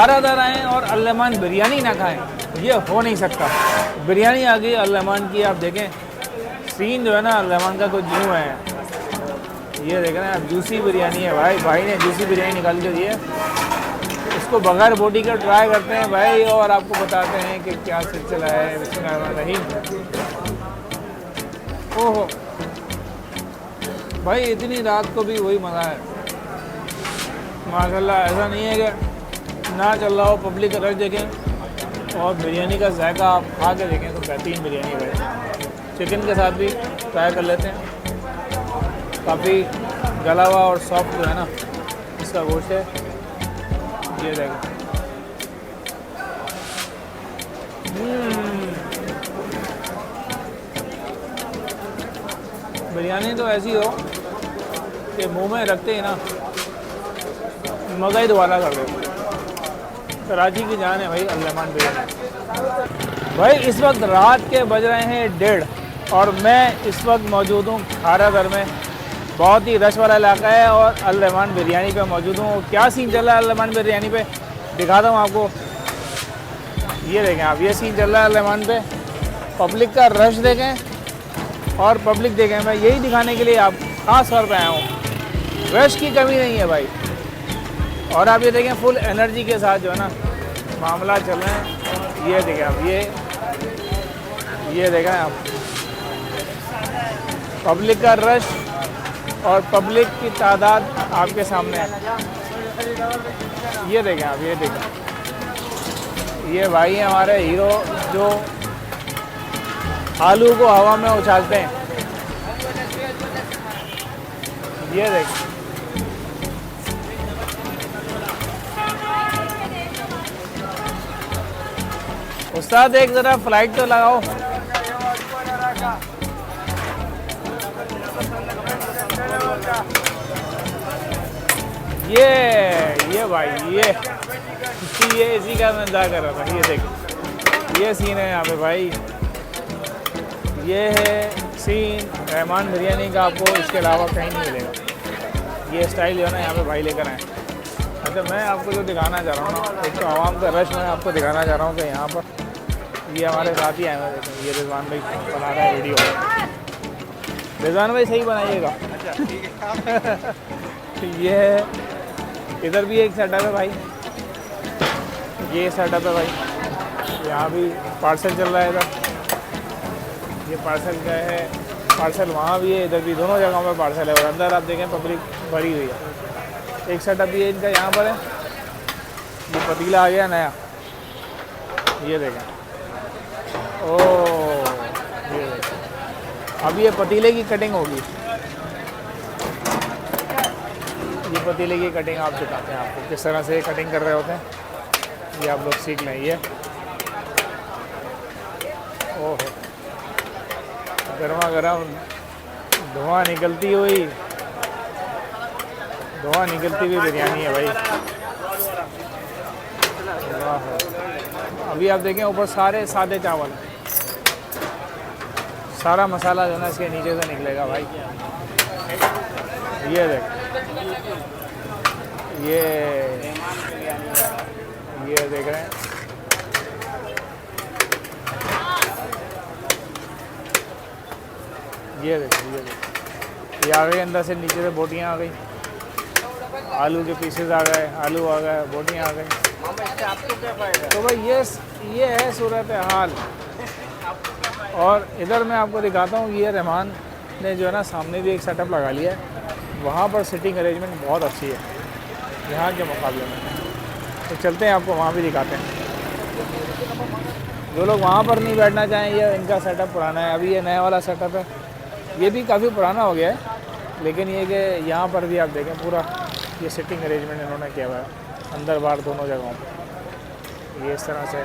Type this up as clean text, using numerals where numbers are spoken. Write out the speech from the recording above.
खारादर आएँ और अल-रहमान बिरयानी ना खाएं, ये हो नहीं सकता। बिरयानी आ गई अल-रहमान की, आप देखें सीन जो है ना अल-रहमान का कुछ यूँ है। ये देख रहे हैं आप, जूसी बिरयानी है भाई। भाई ने जूसी बिरयानी निकाल के दी है। इसको बगैर बोटी का ट्राई करते हैं भाई और आपको बताते हैं कि क्या सिलसिला है। बिस्मिल्लाहिर्रहमानिर्रहीम। ओहो भाई, इतनी रात को भी वही मज़ा है माशाल्लाह। ऐसा नहीं है कि ना चल रहा हो, पब्लिक रख देखें और बिरयानी का जायका आप खा के देखें तो बेहतरीन बिरयानी है भाई। चिकन के साथ भी ट्राई कर लेते हैं। काफ़ी गला हुआ और सॉफ्ट जो है ना इसका गोश्त है। ये देखें, बिरयानी तो ऐसी हो कि मुंह में रखते ही ना मज़ा ही दोबारा कर देते। कराची की जान है भाई अल-रहमान बिरयानी। भाई इस वक्त रात के बज रहे हैं 1:30 और मैं इस वक्त मौजूद हूँ खारादर में। बहुत ही रश वाला इलाका है और अल-रहमान बिरयानी पे मौजूद हूँ। क्या सीन चल रहा है अल-रहमान बिरयानी पे दिखाता हूँ आपको। ये देखें आप, ये सीन चल रहा है अल-रहमान पे। पब्लिक का रश देखें और पब्लिक देखें। मैं यही दिखाने के लिए आप ख़ास तौर पे आया हूँ। रश की कमी नहीं है भाई। और आप ये देखें फुल एनर्जी के साथ जो है ना मामला चल रहे हैं। ये देखें आप, ये देखें आप, पब्लिक का रश और पब्लिक की तादाद आपके सामने है। ये देखें आप, ये देखें, ये भाई हैं हमारे हीरो जो आलू को हवा में उछालते हैं। ये देखें, उस्ताद एक ज़रा फ्लाइट तो लगाओ। ये भाई, ये इसी का मैं इंतजार कर रहा था। ये देख, ये सीन है यहाँ पे भाई। ये है सीन रहमान बिरयानी का, आपको इसके अलावा कहीं नहीं मिलेगा। ये स्टाइल जो है ना यहाँ पे भाई लेकर आए। अच्छा, मैं आपको जो दिखाना चाह रहा हूँ ना, एक तो आवाम का रश मैं आपको दिखाना चाह रहा हूँ कि यहाँ पर ये हमारे साथ ही आए हुए हैं। ये रिजवान भाई बना रहा है वीडियो। रिजवान भाई सही बनाइएगा। अच्छा ठीक है। ये इधर भी एक सेटअप है भाई। ये सेटअप है भाई। यहाँ भी पार्सल चल रहा है। इधर ये पार्सल का है, पार्सल वहाँ भी है, इधर भी, दोनों जगहों पर पार्सल है। और अंदर आप देखें पब्लिक भरी हुई है। एक सेटअप भी है इनका यहाँ पर है। ये पतीला आ गया नया। ये देखें, ओह ये देखें। अब ये पतीले की कटिंग होगी। ये पतीले की कटिंग आप दिखाते हैं आपको किस तरह से कटिंग कर रहे होते हैं। ये आप लोग सीख लें। ये ओह, गर्मा गर्म धुआं निकलती हुई बिरयानी है भाई। वाह। अभी आप देखें ऊपर सारे सादे चावल, सारा मसाला जो है ना इसके नीचे से निकलेगा भाई। ये देख, ये देख रहे हैं। ये देख, ये आ गई अंदर से, नीचे से बोटियाँ आ गई, आलू के पीसेस आ गए, आलू आ गए, बोटियाँ आ गई। तो भाई ये है सूरत हाल। और इधर मैं आपको दिखाता हूँ, ये रहमान ने जो है ना सामने भी एक सेटअप लगा लिया है। वहाँ पर सिटिंग अरेंजमेंट बहुत अच्छी है यहाँ के मुकाबले में। तो चलते हैं आपको वहाँ भी दिखाते हैं। जो लोग वहाँ पर नहीं बैठना चाहें, ये इनका सेटअप पुराना है। अभी ये नया वाला सेटअप है, ये भी काफ़ी पुराना हो गया है। लेकिन ये कि यहाँ पर भी आप देखें पूरा ये सिटिंग अरेंजमेंट इन्होंने किया हुआ है, अंदर बाहर दोनों जगहों पर। ये इस तरह से